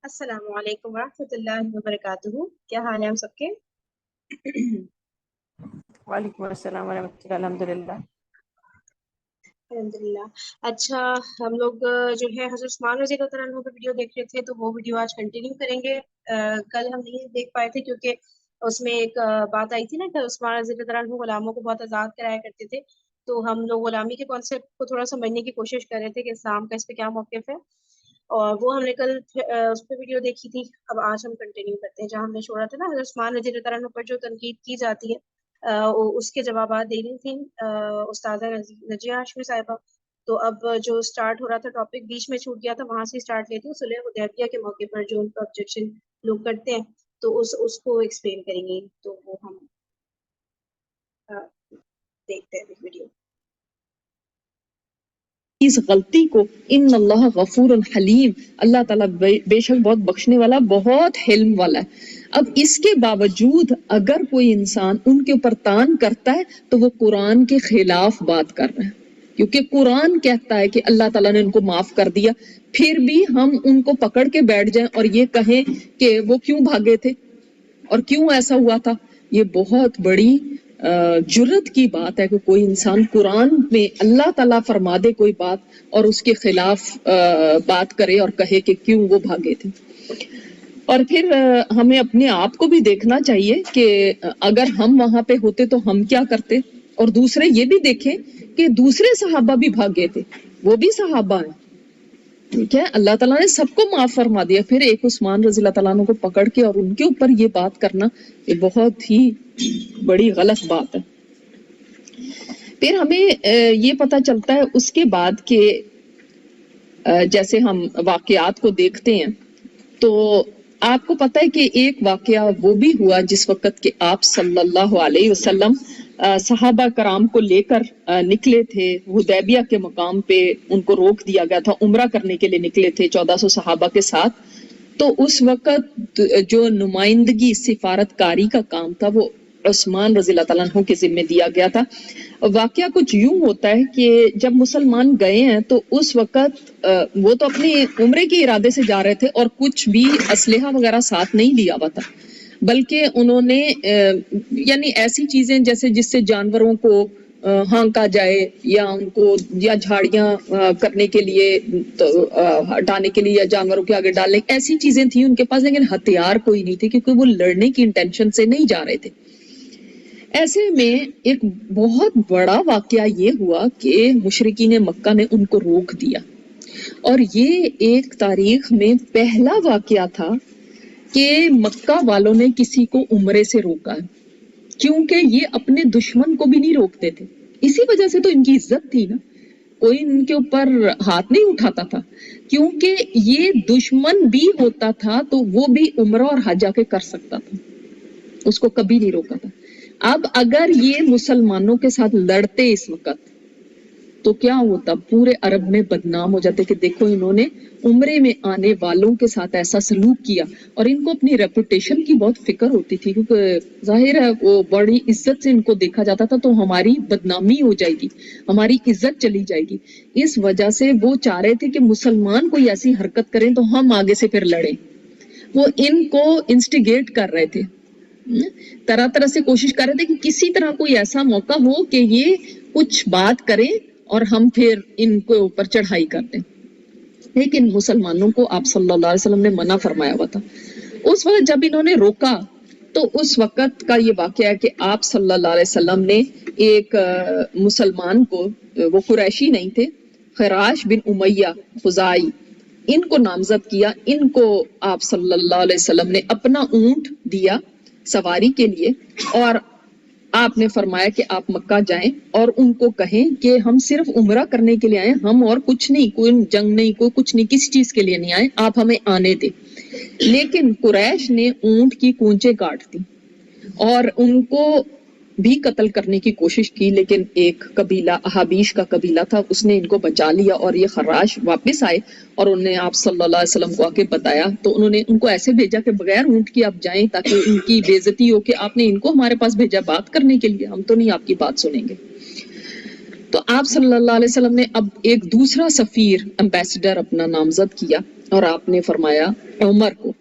السلام علیکم ورحمۃ اللہ وبرکاتہ. کیا حال ہے ہم سب کے؟ وعلیکم السلام ورحمۃ اللہ. الحمد للہ. الحمدللہ. اچھا، ہم لوگ جو ہے حضرت عثمان رضی اللہ تعالیٰ عنہ کا ویڈیو دیکھ رہے تھے، تو وہ ویڈیو آج کنٹینیو کریں گے. کل ہم نہیں دیکھ پائے تھے کیونکہ اس میں ایک بات آئی تھی نا کہ عثمان رضی اللہ تعالیٰ عنہ غلاموں کو بہت آزاد کرایا کرتے تھے. تو ہم لوگ غلامی کے کانسیپٹ کو تھوڑا سمجھنے کی کوشش کر رہے تھے کہ اسلام کا اس پہ کیا موقف ہے، اور وہ ہم نے کل اس پہ ویڈیو دیکھی تھی. اب آج ہم کنٹینیو کرتے ہیں جہاں ہم نے چھوڑا تھا نا. حضرت عثمان رضی اللہ تعالیٰ عنہ پر جو تنقید کی جاتی ہے اس کے جوابات دے رہی تھیں استاذہ نجیہ ہاشمی صاحبہ. تو اب جو سٹارٹ ہو رہا تھا ٹاپک بیچ میں چھوٹ گیا تھا، وہاں سے سٹارٹ لیتے ہیں. صلح حدیبیہ کے موقع پر جو ان کا آبجیکشن لوگ کرتے ہیں تو اس کو ایکسپلین کریں گے. تو وہ ہم دیکھتے ہیں ویڈیو. اس غلطی کو ان اللہ غفور حلیم، اللہ تعالیٰ بے شک بہت بخشنے والا، بہت حلم والا ہے. اب اس کے باوجود اگر کوئی انسان ان کے اوپر تان کرتا ہے تو وہ قرآن کے خلاف بات کر رہا ہے، کیونکہ قرآن کہتا ہے کہ اللہ تعالیٰ نے ان کو معاف کر دیا. پھر بھی ہم ان کو پکڑ کے بیٹھ جائیں اور یہ کہیں کہ وہ کیوں بھاگے تھے اور کیوں ایسا ہوا تھا، یہ بہت بڑی جرت کی بات ہے کہ کوئی انسان قرآن میں اللہ تعالیٰ فرما دے کوئی بات اور اس کے خلاف بات کرے اور کہے کہ کیوں وہ بھاگے تھے. اور پھر ہمیں اپنے آپ کو بھی دیکھنا چاہیے کہ اگر ہم وہاں پہ ہوتے تو ہم کیا کرتے. اور دوسرے یہ بھی دیکھیں کہ دوسرے صحابہ بھی بھاگے تھے، وہ بھی صحابہ ہیں، ٹھیک ہے. اللہ تعالیٰ نے سب کو معاف فرما دیا، پھر ایک عثمان رضی اللہ تعالیٰ عنہ کو پکڑ کے اور ان کے اوپر یہ بات کرنا، یہ بہت ہی بڑی غلط بات ہے. پھر ہمیں یہ پتہ چلتا ہے اس کے بعد کہ جیسے ہم واقعات کو دیکھتے ہیں تو آپ کو پتہ ہے کہ ایک واقعہ وہ بھی ہوا جس وقت کہ آپ صلی اللہ علیہ وسلم صحابہ کرام کو لے کر نکلے تھے حدیبیہ کے مقام پہ. ان کو روک دیا گیا تھا، عمرہ کرنے کے لیے نکلے تھے 1400 صحابہ کے ساتھ. تو اس وقت جو نمائندگی سفارت کاری کا کام تھا وہ عثمان رضی اللہ تعالیٰ عنہ کے ذمہ دیا گیا تھا. واقعہ کچھ یوں ہوتا ہے کہ جب مسلمان گئے ہیں تو اس وقت وہ تو اپنے عمرے کے ارادے سے جا رہے تھے اور کچھ بھی اسلحہ وغیرہ ساتھ نہیں لیا ہوا تھا، بلکہ انہوں نے یعنی ایسی چیزیں جیسے جس سے جانوروں کو ہانکا جائے یا ان کو یا جھاڑیاں کرنے کے لیے ہٹانے کے لیے یا جانوروں کے آگے ڈالنے، ایسی چیزیں تھیں ان کے پاس، لیکن ہتھیار کوئی نہیں تھے کیونکہ وہ لڑنے کی انٹینشن سے نہیں جا رہے تھے. ایسے میں ایک بہت بڑا واقعہ یہ ہوا کہ مشرکین مکہ نے ان کو روک دیا، اور یہ ایک تاریخ میں پہلا واقعہ تھا کہ مکہ والوں نے کسی کو عمرے سے روکا ہے، کیونکہ یہ اپنے دشمن کو بھی نہیں روکتے تھے. اسی وجہ سے تو ان کی عزت تھی نا، کوئی ان کے اوپر ہاتھ نہیں اٹھاتا تھا، کیونکہ یہ دشمن بھی ہوتا تھا تو وہ بھی عمرہ اور حج آ کے کر سکتا تھا، اس کو کبھی نہیں روکا تھا. اب اگر یہ مسلمانوں کے ساتھ لڑتے اس وقت تو کیا ہوتا، پورے عرب میں بدنام ہو جاتے کہ دیکھو انہوں نے عمرے میں آنے والوں کے ساتھ ایسا سلوک کیا. اور ان کو اپنی ریپوٹیشن کی بہت فکر ہوتی تھی، کیونکہ ظاہر ہے وہ بڑی عزت سے ان کو دیکھا جاتا تھا، تو ہماری بدنامی ہو جائے گی، ہماری عزت چلی جائے گی. اس وجہ سے وہ چاہ رہے تھے کہ مسلمان کوئی ایسی حرکت کریں تو ہم آگے سے پھر لڑیں. وہ ان کو انسٹیگیٹ کر رہے تھے، طرح طرح سے کوشش کر رہے تھے کہ کسی طرح کوئی ایسا موقع ہو کہ یہ کچھ بات کریں اور ہم پھر ان کو اوپر چڑھائی کر دیں. لیکن مسلمانوں کو آپ صلی اللہ علیہ وسلم نے منع فرمایا ہوا تھا. اس وقت جب انہوں نے روکا تو اس وقت کا یہ واقعہ ہے کہ آپ صلی اللہ علیہ وسلم نے ایک مسلمان کو، وہ قریشی نہیں تھے، خراش بن امیہ خزاعی، ان کو نامزد کیا. ان کو آپ صلی اللہ علیہ وسلم نے اپنا اونٹ دیا سواری کے لیے، اور آپ نے فرمایا کہ آپ مکہ جائیں اور ان کو کہیں کہ ہم صرف عمرہ کرنے کے لیے آئے، ہم اور کچھ نہیں، کوئی جنگ نہیں، کوئی کچھ نہیں، کسی چیز کے لیے نہیں آئے، آپ ہمیں آنے دیں. لیکن قریش نے اونٹ کی کونچیں کاٹ دی اور ان کو بھی قتل کرنے کی کوشش کی، لیکن ایک قبیلہ احابیش کا قبیلہ تھا، اس نے ان کو بچا لیا اور یہ خراش واپس آئے اور انہوں نے آپ صلی اللہ علیہ وسلم کو آ کے بتایا. تو انہوں نے ان کو ایسے بھیجا کہ بغیر اونٹ کی آپ جائیں تاکہ ان کی بے عزتی ہو کہ آپ نے ان کو ہمارے پاس بھیجا بات کرنے کے لیے، ہم تو نہیں آپ کی بات سنیں گے. تو آپ صلی اللہ علیہ وسلم نے اب ایک دوسرا سفیر امبیسڈر اپنا نامزد کیا اور آپ نے فرمایا عمر کو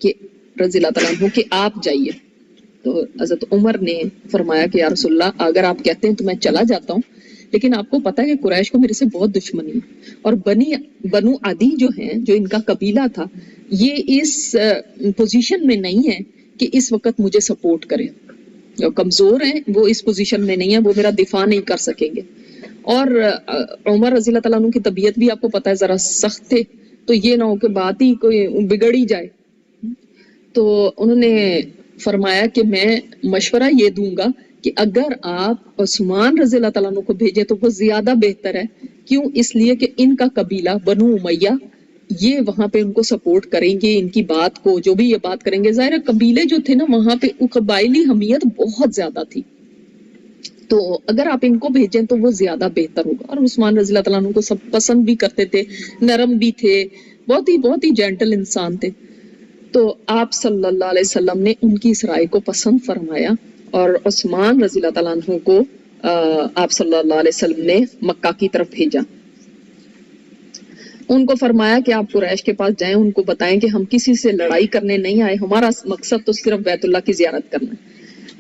کہ رضی اللہ تعالیٰ عنہ کہ آپ جائیے. تو حضرت عمر نے فرمایا کہ یا رسول اللہ اگر آپ کہتے ہیں تو میں چلا جاتا ہوں، لیکن آپ کو پتا ہے کہ قریش کو میرے سے بہت دشمنی ہے، اور بنو عدی جو ہیں، جو ان کا قبیلہ تھا، یہ اس پوزیشن میں نہیں ہے کہ اس وقت مجھے سپورٹ کرے، کمزور ہیں وہ، اس پوزیشن میں نہیں ہے، وہ میرا دفاع نہیں کر سکیں گے. اور عمر رضی اللہ تعالیٰ عنہ کی طبیعت بھی آپ کو پتا ہے ذرا سخت تھے، تو یہ نہ ہو کہ بات ہی کوئی بگڑ ہی جائے. تو انہوں نے فرمایا کہ میں مشورہ یہ دوں گا کہ اگر آپ عثمان رضی اللہ تعالیٰ عنہ کو بھیجیں تو وہ زیادہ بہتر ہے. کیوں؟ اس لیے کہ ان کا قبیلہ بنو امیہ یہ وہاں پہ ان کو سپورٹ کریں گے، ان کی بات کو جو بھی یہ بات کریں گے. ظاہر قبیلے جو تھے نا وہاں پہ قبائلی حمیت بہت زیادہ تھی، تو اگر آپ ان کو بھیجیں تو وہ زیادہ بہتر ہوگا. اور عثمان رضی اللہ تعالیٰ عنہ کو سب پسند بھی کرتے تھے، نرم بھی تھے، بہت ہی جینٹل انسان تھے. تو آپ صلی اللہ علیہ وسلم نے ان کی اس رائے کو پسند فرمایا اور عثمان رضی اللہ تعالیٰ عنہ کو آپ صلی اللہ علیہ وسلم نے مکہ کی طرف بھیجا. ان کو فرمایا کہ آپ قریش کے پاس جائیں، ان کو بتائیں کہ ہم کسی سے لڑائی کرنے نہیں آئے، ہمارا مقصد تو صرف بیت اللہ کی زیارت کرنا ہے.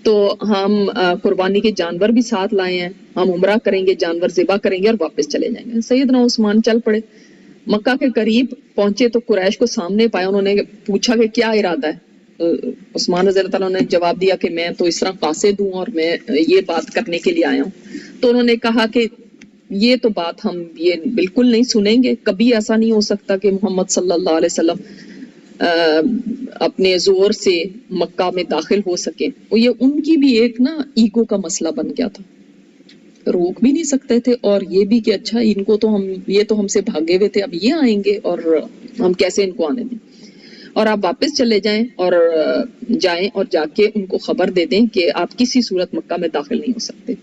تو ہم قربانی کے جانور بھی ساتھ لائے ہیں، ہم عمرہ کریں گے، جانور ذبح کریں گے اور واپس چلے جائیں گے. سیدنا عثمان چل پڑے. مکہ کے قریب پہنچے تو قریش کو سامنے پایا. انہوں نے پوچھا کہ کیا ارادہ ہے. عثمان رضی اللہ تعالیٰ نے جواب دیا کہ میں تو اس طرح قاصد ہوں اور میں یہ بات کرنے کے لیے آیا ہوں. تو انہوں نے کہا کہ یہ تو بات ہم یہ بالکل نہیں سنیں گے، کبھی ایسا نہیں ہو سکتا کہ محمد صلی اللہ علیہ وسلم اپنے زور سے مکہ میں داخل ہو سکے. یہ ان کی بھی ایک نا ایگو کا مسئلہ بن گیا تھا، روک بھی نہیں سکتے تھے، اور یہ بھی کہ اچھا ان کو تو یہ تو ہم سے بھاگے ہوئے تھے، اب یہ آئیں گے اور ہم کیسے ان کو آنے دیں. اور آپ واپس چلے جائیں اور جا کے ان کو خبر دے دیں کہ آپ کسی صورت مکہ میں داخل نہیں ہو سکتے.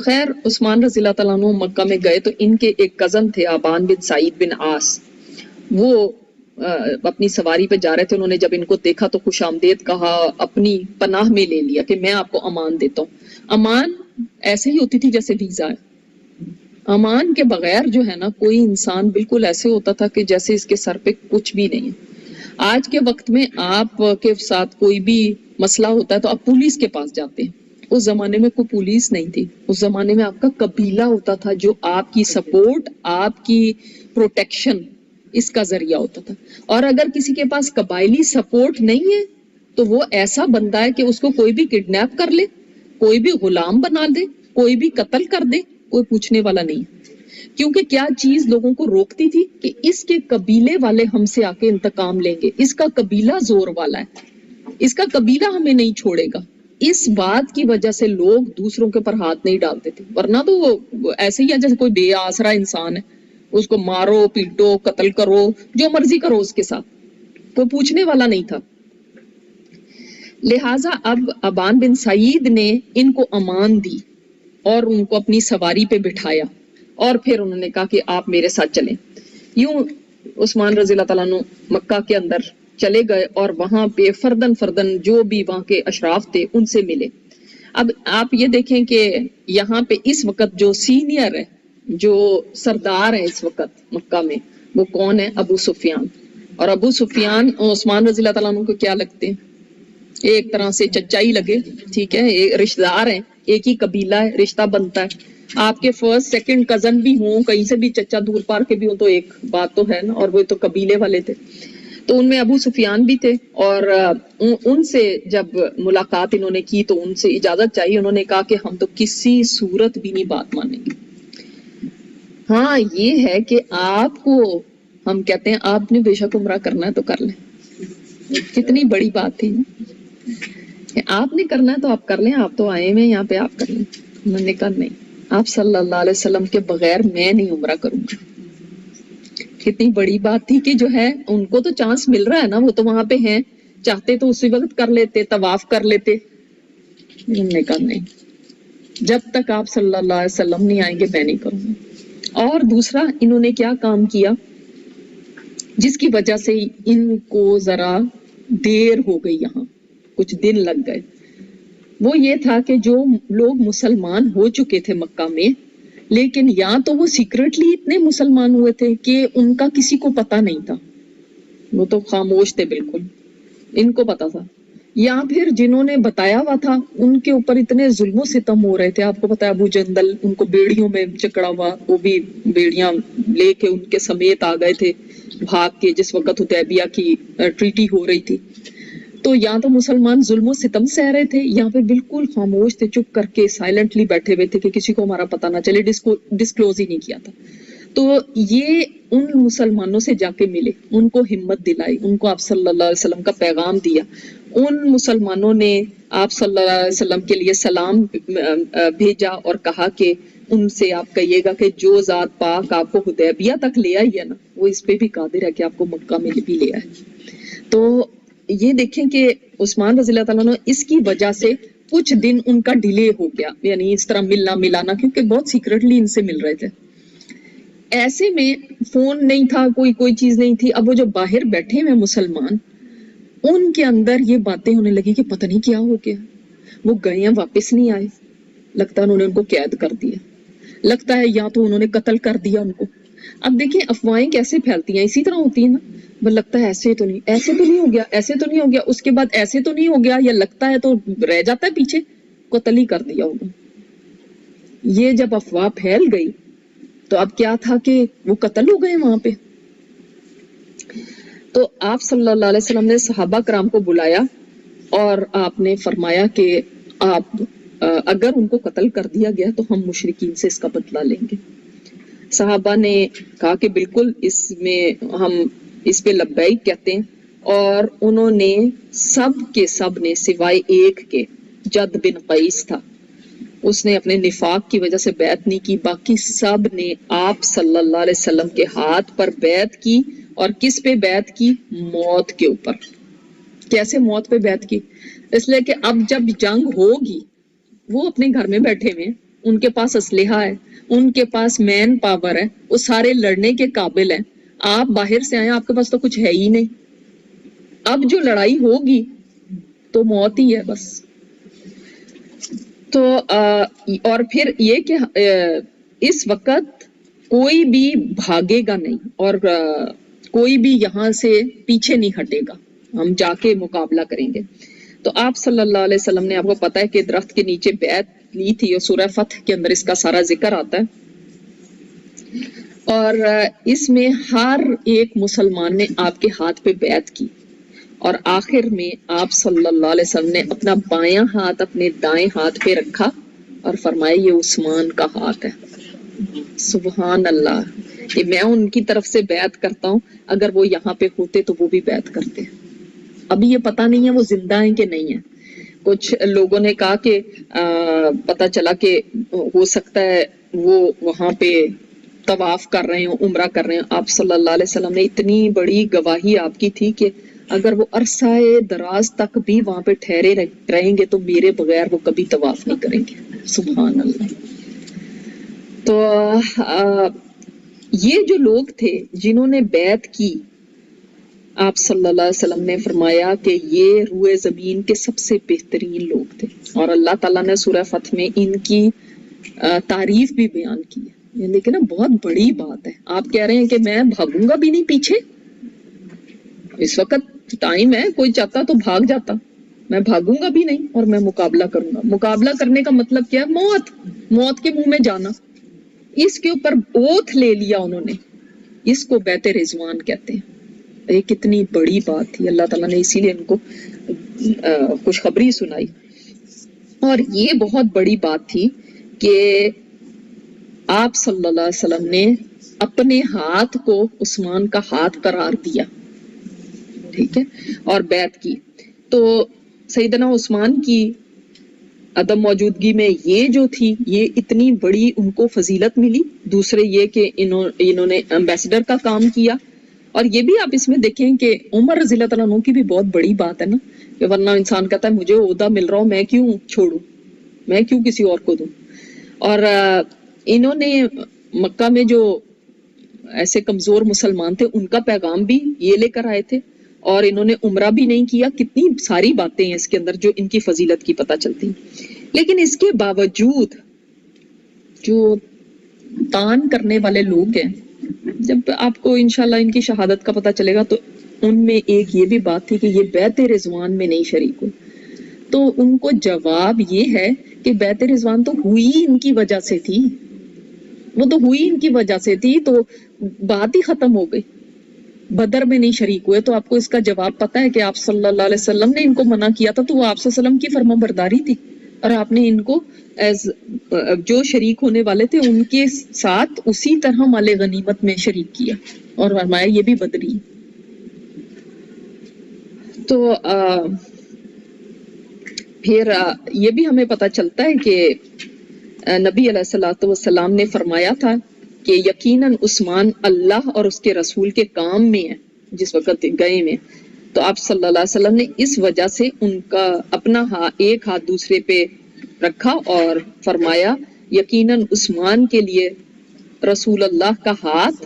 خیر عثمان رضی اللہ تعالیٰ عنہ مکہ میں گئے تو ان کے ایک کزن تھے آبان بن سعید بن عاص، وہ اپنی سواری پہ جا رہے تھے. انہوں نے جب ان کو دیکھا تو خوش آمدید کہا، اپنی پناہ میں لے لیا کہ میں آپ کو امان دیتا ہوں. امان ایسے ہی ہوتی تھی جیسے ویزا ہے. امان کے بغیر جو ہے نا کوئی انسان بالکل ایسے ہوتا تھا کہ جیسے اس کے سر پہ کچھ بھی نہیں ہے. آج کے وقت میں آپ کے ساتھ کوئی بھی مسئلہ ہوتا ہے تو آپ پولیس کے پاس جاتے ہیں. اس زمانے میں کوئی پولیس نہیں تھی، اس زمانے میں آپ کا قبیلہ ہوتا تھا جو آپ کی سپورٹ، آپ کی پروٹیکشن، اس کا ذریعہ ہوتا تھا. اور اگر کسی کے پاس قبائلی سپورٹ نہیں ہے تو وہ ایسا بندہ ہے کہ اس کو کوئی بھی کڈنیپ کر لے، کوئی بھی غلام بنا دے، کوئی بھی قتل کر دے، کوئی پوچھنے والا نہیں. کیونکہ کیا چیز لوگوں کو روکتی تھی کہ اس کے قبیلے والے ہم سے آ کے انتقام لیں گے، اس کا قبیلہ زور والا ہے، اس کا قبیلہ ہمیں نہیں چھوڑے گا. اس بات کی وجہ سے لوگ دوسروں کے پر ہاتھ نہیں ڈالتے تھے. ورنہ تو وہ ایسے ہی ہے جیسے کوئی بے آسرا انسان ہے، اس کو مارو پیٹو قتل کرو جو مرضی کرو اس کے ساتھ، کوئی پوچھنے والا نہیں تھا. لہٰذا اب ابان بن سعید نے ان کو امان دی اور ان کو اپنی سواری پہ بٹھایا اور پھر انہوں نے کہا کہ آپ میرے ساتھ چلیں. یوں عثمان رضی اللہ تعالیٰ عنہ مکہ کے اندر چلے گئے اور وہاں پہ فردن جو بھی وہاں کے اشراف تھے ان سے ملے. اب آپ یہ دیکھیں کہ یہاں پہ اس وقت جو سینئر ہے، جو سردار ہے اس وقت مکہ میں، وہ کون ہے؟ ابو سفیان. اور ابو سفیان عثمان رضی اللہ تعالیٰ عنہ کو کیا لگتے ہیں؟ ایک طرح سے چچا ہی لگے، ٹھیک ہے، رشتہ دار ہیں، ایک ہی قبیلہ ہے، رشتہ بنتا ہے. آپ کے فرسٹ سیکنڈ کزن بھی ہوں، کہیں سے بھی چچا دور پار کے بھی ہوں تو ایک بات تو ہے نا. اور وہ تو قبیلے والے تھے، تو ان میں ابو سفیان بھی تھے. اور ان سے جب ملاقات انہوں نے کی تو ان سے اجازت چاہیے. انہوں نے کہا کہ ہم تو کسی صورت بھی نہیں بات مانیں گے. ہاں یہ ہے کہ آپ کو ہم کہتے ہیں آپ نے بے شک عمرہ کرنا ہے تو کر لیں. کتنی بڑی بات تھی نا، آپ نے کرنا ہے تو آپ کر لیں، آپ تو آئے ہوئے یہاں پہ، آپ کر لیں. انہوں نے کہا نہیں، آپ صلی اللہ علیہ وسلم کے بغیر میں نہیں عمرہ کروں گا. کتنی بڑی بات تھی کہ جو ہے ان کو تو چانس مل رہا ہے نا، وہ تو وہاں پہ ہیں، چاہتے تو اسی وقت کر لیتے، طواف کر لیتے. انہوں نے کہا نہیں، جب تک آپ صلی اللہ علیہ وسلم نہیں آئیں گے میں نہیں کروں گا. اور دوسرا انہوں نے کیا کام کیا جس کی وجہ سے ان کو ذرا دیر ہو گئی، یہاں کچھ دن لگ گئے. وہ یہ تھا کہ جو لوگ مسلمان ہو چکے تھے مکہ میں، لیکن یا تو وہ سیکرٹلی اتنے مسلمان ہوئے تھے کہ ان کا کسی کو پتہ نہیں تھا، وہ تو خاموش تھے بالکل، ان کو پتا تھا، یا پھر جنہوں نے بتایا ہوا تھا ان کے اوپر اتنے ظلم و ستم ہو رہے تھے. آپ کو پتا ہے ابو جندل ان کو بیڑیوں میں چکڑا ہوا، وہ بھی بیڑیاں لے کے ان کے سمیت آ گئے تھے بھاگ کے جس وقت حدیبیہ کی ٹریٹی ہو رہی تھی. تو یا تو مسلمان ظلم و ستم سہ رہے تھے یا پھر بالکل خاموش تھے، چپ کر کے سائلنٹلی بیٹھے ہوئے تھے کہ کسی کو ہمارا پتہ نہ چلے، ڈسکلوز ہی نہیں کیا تھا. تو یہ ان مسلمانوں سے جا کے ملے، ان کو ہمت دلائی، ان کو آپ صلی اللہ علیہ وسلم کا پیغام دیا. ان مسلمانوں نے آپ صلی اللہ علیہ وسلم کے لیے سلام بھیجا اور کہا کہ ان سے آپ کہیے گا کہ جو ذات پاک آپ کو حدیبیہ تک لے آئی ہے نا، وہ اس پہ بھی قادر ہے کہ آپ کو مکہ میں بھی لے آئے. تو یہ دیکھیں کہ عثمان رضی اللہ تعالیٰ عنہ اس کی وجہ سے کچھ دن ان کا ڈیلے ہو گیا، یعنی اس طرح ملنا ملانا، کیونکہ بہت سیکرٹلی ان سے مل رہے تھے. ایسے میں فون نہیں تھا، کوئی چیز نہیں تھی. اب وہ جو باہر بیٹھے ہوئے مسلمان، ان کے اندر یہ باتیں ہونے لگی کہ پتہ نہیں کیا ہو گیا، وہ گئے ہیں واپس نہیں آئے، لگتا ہے انہوں نے ان کو قید کر دیا، لگتا ہے یا تو انہوں نے قتل کر دیا ان کو. اب دیکھیں افواہیں کیسے پھیلتی ہیں، اسی طرح ہوتی ہیں نا، بس لگتا ہے ایسے تو نہیں ہو گیا، ایسے تو نہیں ہو گیا، اس کے بعد ایسے تو نہیں ہو گیا، یا لگتا ہے تو رہ جاتا ہے پیچھے، قتل ہی کر دیا ہوگا. یہ جب افواہ پھیل گئی تو اب کیا تھا کہ وہ قتل ہو گئے وہاں پہ. تو آپ صلی اللہ علیہ وسلم نے صحابہ کرام کو بلایا اور آپ نے فرمایا کہ آپ اگر ان کو قتل کر دیا گیا تو ہم مشرکین سے اس کا بدلہ لیں گے. صحابہ نے کہا کہ بالکل اس میں ہم اس پہ لبیک کہتے ہیں، اور انہوں نے سب نے سوائے ایک کے، جد بن قیس تھا، اس نے اپنے نفاق کی وجہ سے بیعت نہیں کی، باقی سب نے آپ صلی اللہ علیہ وسلم کے ہاتھ پر بیعت کی. اور کس پہ بیعت کی؟ موت کے اوپر. کیسے موت پہ بیعت کی؟ اس لیے کہ اب جب جنگ ہوگی، وہ اپنے گھر میں بیٹھے ہوئے، ان کے پاس اسلحہ ہے، ان کے پاس مین پاور ہے، وہ سارے لڑنے کے قابل ہیں. آپ باہر سے آئے، آپ کے پاس تو کچھ ہے ہی نہیں. اب جو لڑائی ہوگی تو موت ہی ہے بس. تو اور پھر یہ کہ اس وقت کوئی بھی بھاگے گا نہیں اور کوئی بھی یہاں سے پیچھے نہیں ہٹے گا، ہم جا کے مقابلہ کریں گے. تو آپ صلی اللہ علیہ وسلم نے، آپ کو پتا ہے کہ درخت کے نیچے بیعت لی تھی، اور سورہ فتح کے اندر اس کا سارا ذکر آتا ہے. اور اس میں ہر ایک مسلمان نے آپ کے ہاتھ پہ بیعت کی، اور آخر میں آپ صلی اللہ علیہ وسلم نے اپنا بایاں ہاتھ اپنے دائیں ہاتھ پہ رکھا اور فرمایا یہ عثمان کا ہاتھ ہے. سبحان اللہ، کہ میں ان کی طرف سے بیعت کرتا ہوں، اگر وہ یہاں پہ ہوتے تو وہ بھی بیعت کرتے. ابھی یہ پتہ نہیں ہے وہ زندہ ہیں کہ نہیں ہیں. کچھ لوگوں نے کہا کہ پتہ چلا کہ ہو سکتا ہے وہ وہاں پہ طواف کر رہے ہوں، عمرہ کر رہے ہوں. آپ صلی اللہ علیہ وسلم نے اتنی بڑی گواہی آپ کی تھی کہ اگر وہ عرصہ دراز تک بھی وہاں پہ ٹھہرے رہیں گے تو میرے بغیر وہ کبھی طواف نہیں کریں گے. سبحان اللہ. تو یہ جو لوگ تھے جنہوں نے بیعت کی، آپ صلی اللہ علیہ وسلم نے فرمایا کہ یہ روئے زمین کے سب سے بہترین لوگ تھے، اور اللہ تعالیٰ نے سورہ فتح میں ان کی تعریف بھی بیان کی ہے. لیکن بہت بڑی بات ہے، آپ کہہ رہے ہیں کہ میں بھاگوں گا بھی نہیں پیچھے. اس وقت ٹائم ہے، کوئی چاہتا تو بھاگ جاتا، میں بھاگوں گا بھی نہیں اور میں مقابلہ کروں گا. مقابلہ کرنے کا مطلب کیا ہے؟ موت کے منہ میں جانا. اس کے اوپر اوتھ لے لیا انہوں نے، اس کو بیعت رضوان کہتے ہیں. یہ کتنی بڑی بات تھی، اللہ تعالیٰ نے اسی لیے ان کو خوشخبری سنائی. اور یہ بہت بڑی بات تھی کہ آپ صلی اللہ علیہ وسلم نے اپنے ہاتھ کو عثمان کا ہاتھ قرار دیا، ٹھیک ہے، اور بیعت کی. تو سیدنا عثمان کی عدم موجودگی میں یہ جو تھی، یہ اتنی بڑی ان کو فضیلت ملی. دوسرے یہ کہ انہوں نے ایمبیسڈر کا کام کیا. اور یہ بھی آپ اس میں دیکھیں کہ عمر رضی اللہ تعالیٰ عنہ کی بھی بہت بڑی بات ہے نا، کہ ورنہ انسان کہتا ہے مجھے عہدہ مل رہا ہو، میں کیوں چھوڑوں، میں کیوں کسی اور کو دوں. اور انہوں نے مکہ میں جو ایسے کمزور مسلمان تھے ان کا پیغام بھی یہ لے کر آئے تھے، اور انہوں نے عمرہ بھی نہیں کیا. کتنی ساری باتیں ہیں اس کے اندر جو ان کی فضیلت کی پتہ چلتی ہیں. لیکن اس کے باوجود جو تان کرنے والے لوگ ہیں، جب آپ کو انشاءاللہ ان کی شہادت کا پتہ چلے گا تو ان میں ایک یہ بھی بات تھی کہ یہ بیعت رضوان میں نہیں شریک ہو. تو ان کو جواب یہ ہے کہ بیعت رضوان تو ہوئی ان کی وجہ سے تھی، وہ تو ہوئی ان کی وجہ سے تھی، تو بات ہی ختم ہو گئی. بدر میں نہیں شریک ہوئے. تو آپ کو اس کا جواب پتہ ہے کہ آپ صلی اللہ علیہ وسلم نے ان کو منع کیا تھا، تو وہ آپ صلی اللہ علیہ وسلم کی فرما برداری تھی، اور آپ نے ان کو جو شریک ہونے والے تھے ان کے ساتھ اسی طرح مال غنیمت میں شریک کیا، اور فرمایا یہ بھی بدری. تو پھر یہ بھی ہمیں پتہ چلتا ہے کہ نبی علیہ الصلوۃ والسلام نے فرمایا تھا کہ یقیناً عثمان اللہ اور اس کے رسول کے کام میں ہے جس وقت گئے میں. تو آپ صلی اللہ علیہ وسلم نے اس وجہ سے ان کا اپنا ایک ہاتھ دوسرے پہ رکھا اور فرمایا یقیناً عثمان کے لیے رسول اللہ کا ہاتھ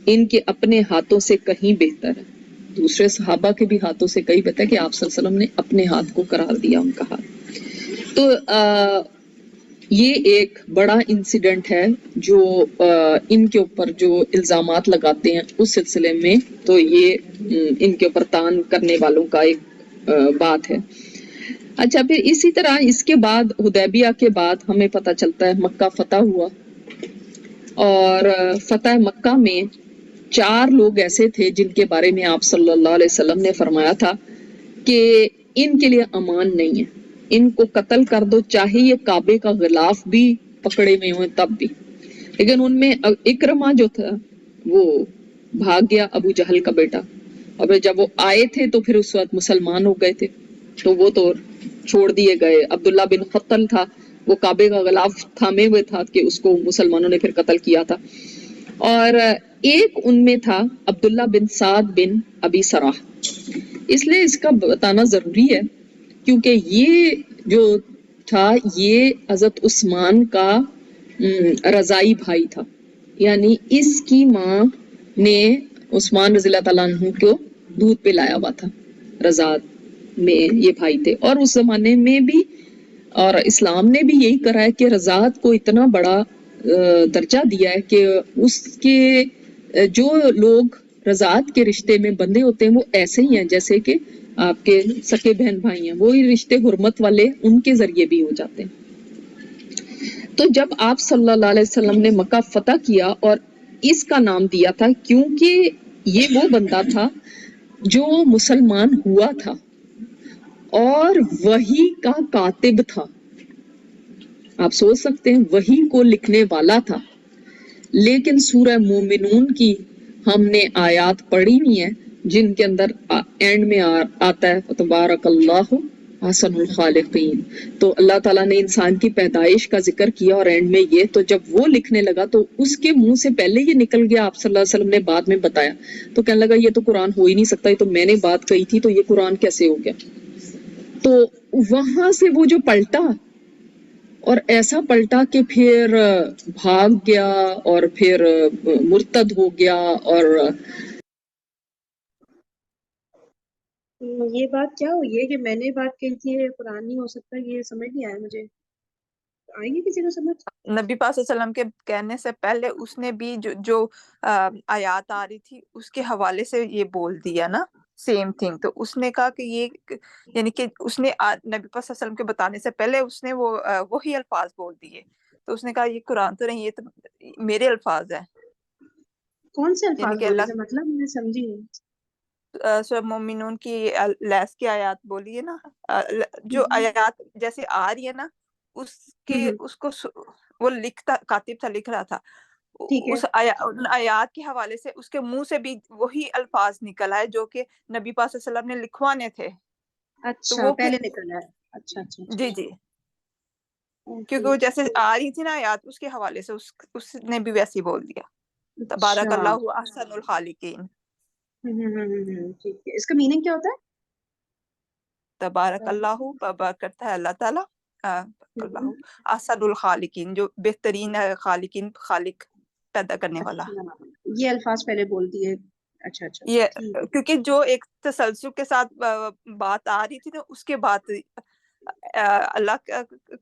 ان کے اپنے ہاتھوں سے کہیں بہتر ہے. دوسرے صحابہ کے بھی ہاتھوں سے کہیں بہتر ہے کہ آپ صلی اللہ علیہ وسلم نے اپنے ہاتھ کو قرار دیا ان کا ہاتھ. تو یہ ایک بڑا انسیڈنٹ ہے جو ان کے اوپر جو الزامات لگاتے ہیں اس سلسلے میں، تو یہ ان کے اوپر تان کرنے والوں کا ایک بات ہے. اچھا، پھر اسی طرح اس کے بعد حدیبیہ کے بعد ہمیں پتہ چلتا ہے مکہ فتح ہوا، اور فتح مکہ میں 4 لوگ ایسے تھے جن کے بارے میں آپ صلی اللہ علیہ وسلم نے فرمایا تھا کہ ان کے لیے امان نہیں ہے، ان کو قتل کر دو، چاہے یہ کعبے کا غلاف بھی پکڑے ہوئے ہوں تب بھی. لیکن ان میں اکرمہ جو تھا وہ بھاگ گیا، ابو جہل کا بیٹا، اور جب وہ آئے تھے تو پھر اس وقت مسلمان ہو گئے تھے تو وہ تو چھوڑ دیے گئے. عبداللہ بن خطل تھا، وہ کعبے کا غلاف تھامے ہوئے تھا کہ اس کو مسلمانوں نے پھر قتل کیا تھا. اور ایک ان میں تھا عبداللہ بن سعد بن ابی سراح. اس لیے اس کا بتانا ضروری ہے کیونکہ یہ جو تھا یہ حضرت عثمان کا رضائی بھائی تھا، یعنی اس کی ماں نے عثمان رضی اللہ تعالیٰ عنہ کو دودھ پلایا ہوا تھا. رضاعت میں یہ بھائی تھے، اور اس زمانے میں بھی اور اسلام نے بھی یہی کرا ہے کہ رضاعت کو اتنا بڑا درجہ دیا ہے کہ اس کے جو لوگ رضاعت کے رشتے میں بندے ہوتے ہیں وہ ایسے ہی ہیں جیسے کہ آپ کے سکے بہن بھائی ہیں، وہی رشتے حرمت والے ان کے ذریعے بھی ہو جاتے ہیں. تو جب آپ صلی اللہ علیہ وسلم نے مکہ فتح کیا اور اس کا نام دیا تھا کیونکہ یہ وہ بندہ تھا جو مسلمان ہوا تھا اور وحی کا کاتب تھا. آپ سوچ سکتے ہیں وحی کو لکھنے والا تھا. لیکن سورہ مومنون کی ہم نے آیات پڑھی ہوئی ہیں جن کے اندر اینڈ میں آتا ہے تبارک اللہ احسن الخالقین. تو اللہ تعالیٰ نے انسان کی پیدائش کا ذکر کیا اور اینڈ میں یہ، تو جب وہ لکھنے لگا تو اس کے منہ سے پہلے یہ نکل گیا، آپ صلی اللہ علیہ وسلم نے بعد میں بتایا تو کہنے لگا یہ تو قرآن ہو ہی نہیں سکتا، یہ تو میں نے بات کہی تھی تو یہ قرآن کیسے ہو گیا. تو وہاں سے وہ جو پلٹا اور ایسا پلٹا کہ پھر بھاگ گیا اور پھر مرتد ہو گیا. اور یہ بات کیا ہوئی ہے کہ میں نے بات کہی تھی قرآن نہیں ہو سکتا، یہ سمجھ نہیں آیا مجھے. آئیں گے کسی کو سمجھ؟ نبی پاک صلی اللہ علیہ وسلم کے کہنے سے پہلے اس نے بھی جو آیات آ رہی تھی اس کے حوالے سے یہ بول دیا نا سیم تھنگ. تو اس نے کہا کہ یہ یعنی کہ اس نے نبی پاک صلی اللہ علیہ وسلم کے بتانے سے پہلے اس نے وہی الفاظ بول دیے. تو اس نے کہا یہ قرآن تو نہیں، یہ تو میرے الفاظ ہیں. کون سے یعنی الفاظ کہ بولے اللہ تھے؟ مطلب میں سمجھی نہیں. سورہ مومنون کی لیس کی آیات بولی ہے نا، جو آیات جیسے آ رہی ہے نا اس کو وہ لکھتا کاتب تھا، لکھ رہا تھا ٹھیک ہے. اس ان آیات کے حوالے سے اس کے منہ سے بھی وہی الفاظ نکل آئے جو کہ نبی پاک صلی اللہ علیہ وسلم نے لکھوانے تھے. تو اچھا وہ پہلے پھر نکلا ہے. اچھا اچھا جی جی، کیونکہ اوکے. وہ جیسے آ رہی تھی نا آیات اس کے حوالے سے اس نے بھی ویسے ہی بول دیا. تبارک اچھا. اللہ احسن الخالقین. ٹھیک ہے. اس کا میننگ کیا ہوتا ہے؟ تبارک اللہ بابا کرتا ہے اللہ تعالیٰ، اللہ احسن الخالقین جو بہترین خالقین، خالق پیدا کرنے والا. اچھا، یہ الفاظ پہلے بول دیے اچھا اچھا یہ ٹھیک ہے. کیونکہ جو ایک تسلسل کے ساتھ بات آ رہی تھی نا، اس کے بعد اللہ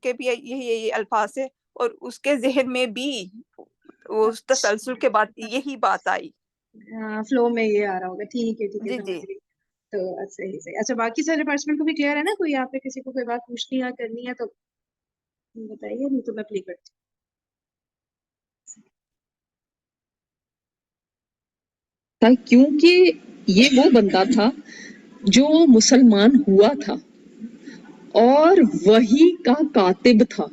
کے بھی یہی الفاظ ہے، اور اس کے ذہن میں بھی اس تسلسل کے بعد یہی بات آئی. ہاں فلو میں یہ آ رہا ہوگا. ٹھیک ہے جی سمجھ جی گئی. تو صحیح صحیح. اچھا باقی سارے پارٹیسپینٹ کو بھی کلیئر ہے نا؟ کوئی آپ پہ کسی کو کوئی بات پوچھنی ہے کرنی ہے تو بتائیے، نہیں تو میں پلے کرتی تھا، کیونکہ یہ وہ بندہ تھا جو مسلمان ہوا تھا اور وحی کا کاتب تھا.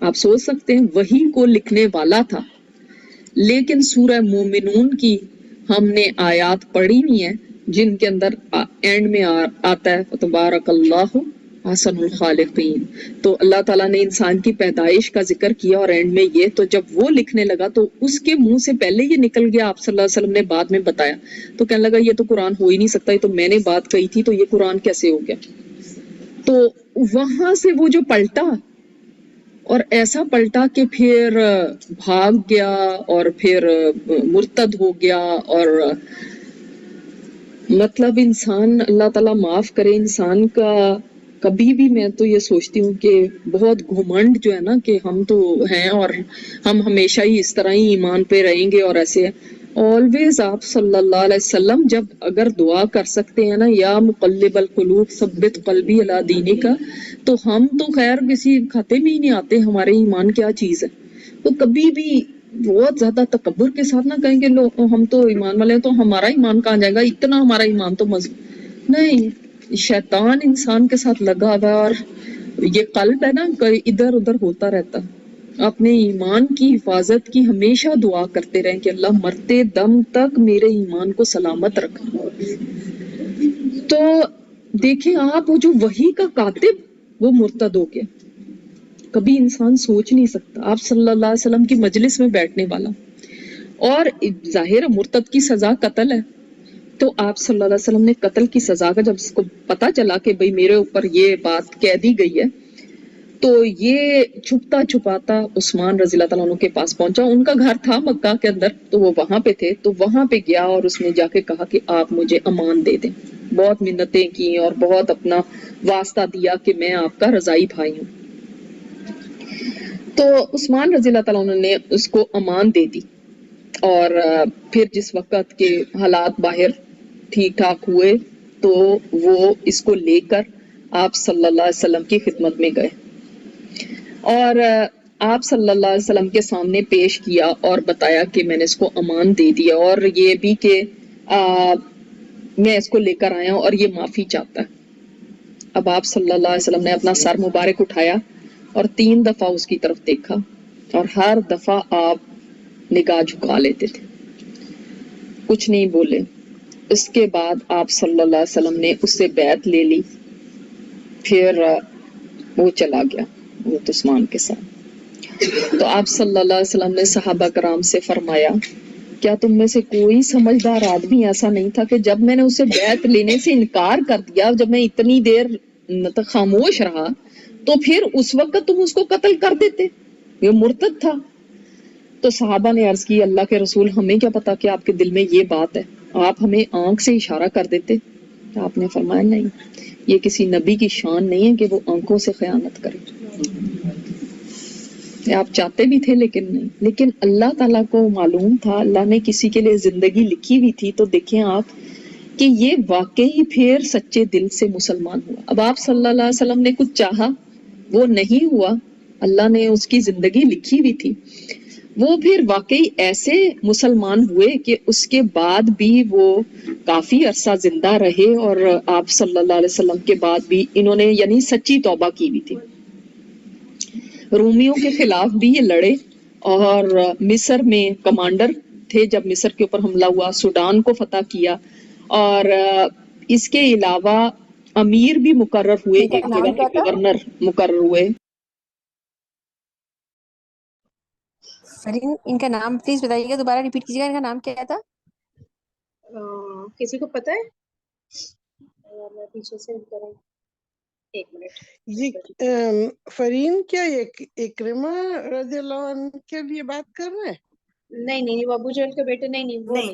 آپ سوچ سکتے ہیں، وحی کو لکھنے والا تھا. لیکن سورہ مومنون کی ہم نے آیات پڑھی ہوئی ہیں جن کے اندر اینڈ میں آتا ہے تبارک اللہ احسن الخالقین. تو اللہ تعالیٰ نے انسان کی پیدائش کا ذکر کیا اور اینڈ میں یہ، تو جب وہ لکھنے لگا تو اس کے منہ سے پہلے یہ نکل گیا. آپ صلی اللہ علیہ وسلم نے بعد میں بتایا تو کہنے لگا یہ تو قرآن ہو ہی نہیں سکتا، یہ تو میں نے بات کہی تھی، تو یہ قرآن کیسے ہو گیا؟ تو وہاں سے وہ جو پلٹا، اور ایسا پلٹا کہ پھر بھاگ گیا اور پھر مرتد ہو گیا. اور مطلب انسان، اللہ تعالیٰ معاف کرے، انسان کا کبھی بھی، میں تو یہ سوچتی ہوں کہ بہت گھمنڈ جو ہے نا کہ ہم تو ہیں اور ہم ہمیشہ ہی اس طرح ہی ایمان پہ رہیں گے اور ایسے. آلویز آپ صلی اللہ علیہ وسلم جب اگر دعا کر سکتے ہیں نا، یا مقلب القلوب ثبت قلبی علی دینک، تو ہم تو خیر کسی کھاتے میں ہی نہیں آتے ہمارے ایمان کیا چیز ہے. تو کبھی بھی بہت زیادہ تکبر کے ساتھ نہ کہیں گے لوگ ہم تو ایمان والے ہیں تو ہمارا ایمان کہاں جائے گا، اتنا ہمارا ایمان تو نہیں. شیطان انسان کے ساتھ لگا ہوا، اور یہ قلب ہے نا ادھر ادھر ہوتا رہتا. اپنے ایمان کی حفاظت کی ہمیشہ دعا کرتے رہیں کہ اللہ مرتے دم تک میرے ایمان کو سلامت رکھنا. تو دیکھیں آپ، وہ جو وحی کا کاتب وہ مرتد ہو گیا. کبھی انسان سوچ نہیں سکتا. آپ صلی اللہ علیہ وسلم کی مجلس میں بیٹھنے والا، اور ظاہر مرتد کی سزا قتل ہے. تو آپ صلی اللہ علیہ وسلم نے قتل کی سزا کا جب اس کو پتا چلا کہ بھئی میرے اوپر یہ بات کہہ دی گئی ہے، تو یہ چھپتا چھپاتا عثمان رضی اللہ تعالیٰ عنہ کے پاس پہنچا. ان کا گھر تھا مکہ کے اندر، تو وہ وہاں پہ تھے. تو وہاں پہ گیا اور اس نے جا کے کہا کہ آپ مجھے امان دے دیں. بہت منتیں کی اور بہت اپنا واسطہ دیا کہ میں آپ کا رضائی بھائی ہوں. تو عثمان رضی اللہ تعالیٰ عنہ نے اس کو امان دے دی. اور پھر جس وقت کے حالات باہر ٹھیک ٹھاک ہوئے تو وہ اس کو لے کر آپ صلی اللہ علیہ وسلم کی خدمت میں گئے، اور آپ صلی اللہ علیہ وسلم کے سامنے پیش کیا اور بتایا کہ میں نے اس کو امان دے دیا، اور یہ بھی کہ میں اس کو لے کر آیا ہوں اور یہ معافی چاہتا ہے. اب آپ صلی اللہ علیہ وسلم نے اپنا سر مبارک اٹھایا اور 3 دفعہ اس کی طرف دیکھا، اور ہر دفعہ آپ نگاہ جھکا لیتے تھے، کچھ نہیں بولے. اس کے بعد آپ صلی اللہ علیہ وسلم نے اس سے بیعت لے لی. پھر وہ چلا گیا وہ عثمان کے ساتھ. تو آپ صلی اللہ علیہ وسلم نے صحابہ کرام سے فرمایا کیا تم میں سے کوئی سمجھدار آدمی ایسا نہیں تھا کہ جب میں نے اسے بیعت لینے سے انکار کر دیا، جب میں اتنی دیر خاموش رہا، تو پھر اس وقت تم اس کو قتل کر دیتے؟ یہ مرتد تھا. تو صحابہ نے عرض کی اللہ کے رسول ہمیں کیا پتا کہ آپ کے دل میں یہ بات ہے، آپ ہمیں آنکھ سے اشارہ کر دیتے. آپ نے فرمایا نہیں، یہ کسی نبی کی شان نہیں ہے کہ وہ آنکھوں سے خیانت کرے. آپ چاہتے بھی تھے لیکن نہیں. لیکن اللہ تعالیٰ کو معلوم تھا، اللہ نے کسی کے لیے زندگی لکھی ہوئی تھی. تو دیکھیں آپ کہ یہ واقعی پھر سچے دل سے مسلمان ہوا. اب آپ صلی اللہ علیہ وسلم نے کچھ چاہا، وہ نہیں ہوا، اللہ نے اس کی زندگی لکھی ہوئی تھی. وہ پھر واقعی ایسے مسلمان ہوئے کہ اس کے بعد بھی وہ کافی عرصہ زندہ رہے، اور آپ صلی اللہ علیہ وسلم کے بعد بھی انہوں نے یعنی سچی توبہ کی ہوئی تھی. رومیوں کے خلاف بھی یہ لڑے، اور مصر میں کمانڈر تھے جب مصر کے اوپر حملہ ہوا. سوڈان کو فتح کیا، اور اس کے علاوہ امیر بھی مقرر ہوئے، ایک جگہ کے گورنر مقرر ہوئے. فرین ان کا نام پلیز بتائیے گا، دوبارہ ریپیٹ کیجیے گا، ان کا نام کیا تھا؟ کسی کو پتہ ہے؟ میں پیچھے سے کروں، ایک منٹ. یہ فرین کیا اکرمہ رضی اللہ عنہ کے لیے بات کر رہے ہیں؟ نہیں وہ ابو جہل کے بیٹے نہیں وہ نہیں.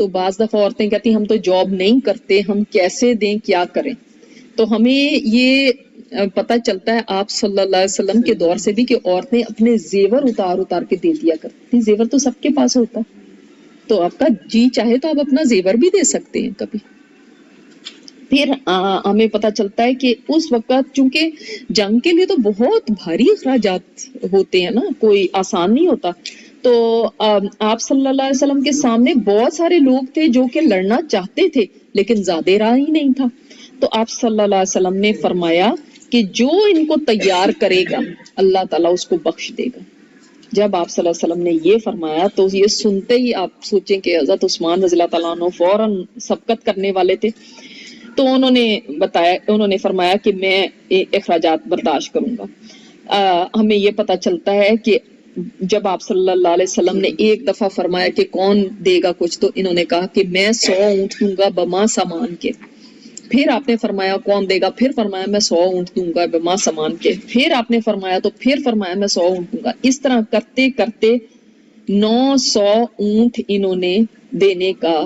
تو بعض دفعہ عورتیں کہتی ہیں ہم تو جاب نہیں کرتے، ہم کیسے دیں، کیا کریں. تو ہمیں یہ پتہ چلتا ہے آپ صلی اللہ علیہ وسلم کے دور سے بھی کہ عورتیں اپنے زیور اتار کے دے دیا کرتی. زیور تو سب کے پاس ہوتا ہے، تو آپ کا جی چاہے تو آپ اپنا زیور بھی دے سکتے ہیں کبھی. پھر ہمیں پتہ چلتا ہے کہ اس وقت چونکہ جنگ کے لیے تو بہت بھاری اخراجات ہوتے ہیں نا، کوئی آسان نہیں ہوتا. تو آپ صلی اللہ علیہ وسلم کے سامنے بہت سارے لوگ تھے جو کہ لڑنا چاہتے تھے لیکن زیادہ راہ ہی نہیں تھا. تو آپ صلی اللہ علیہ وسلم نے فرمایا کہ جو ان کو تیار کرے گا اللہ تعالیٰ اس کو بخش دے گا. جب آپ صلی اللہ علیہ وسلم نے یہ فرمایا تو یہ سنتے ہی آپ سوچیں کہ حضرت عثمان رضی اللہ تعالیٰ عنہ فوراً سبقت کرنے والے تھے. تو انہوں نے فرمایا کہ میں اخراجات برداشت کروں گا. ہمیں یہ پتہ چلتا ہے کہ جب آپ صلی اللہ علیہ وسلم نے ایک دفعہ فرمایا کہ کون دے گا کچھ، تو انہوں نے کہا کہ میں 100 اونٹ دوں گا بما سامان کے. پھر آپ نے فرمایا کون دے گا، پھر فرمایا میں 100 اونٹ دوں گا بما سامان کے. پھر آپ نے فرمایا تو پھر فرمایا میں 100 اونٹ دوں گا. اس طرح کرتے کرتے 900 اونٹ انہوں نے دینے کا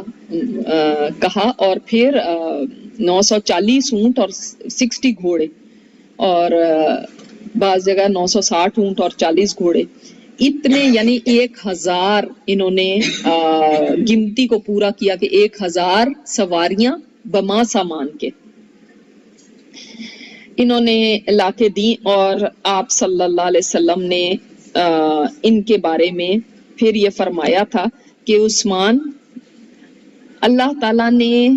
کہا، اور پھر 940 اونٹ اور 60 گھوڑے، اور بعض جگہ 960 اونٹ اور 40 گھوڑے، اتنے یعنی 1000 انہوں نے گنتی کو پورا کیا کہ 1000 سواریاں بما سامان کے انہوں نے لا کے دی. اور آپ صلی اللہ علیہ وسلم نے ان کے بارے میں پھر یہ فرمایا تھا کہ عثمان، اللہ تعالیٰ نے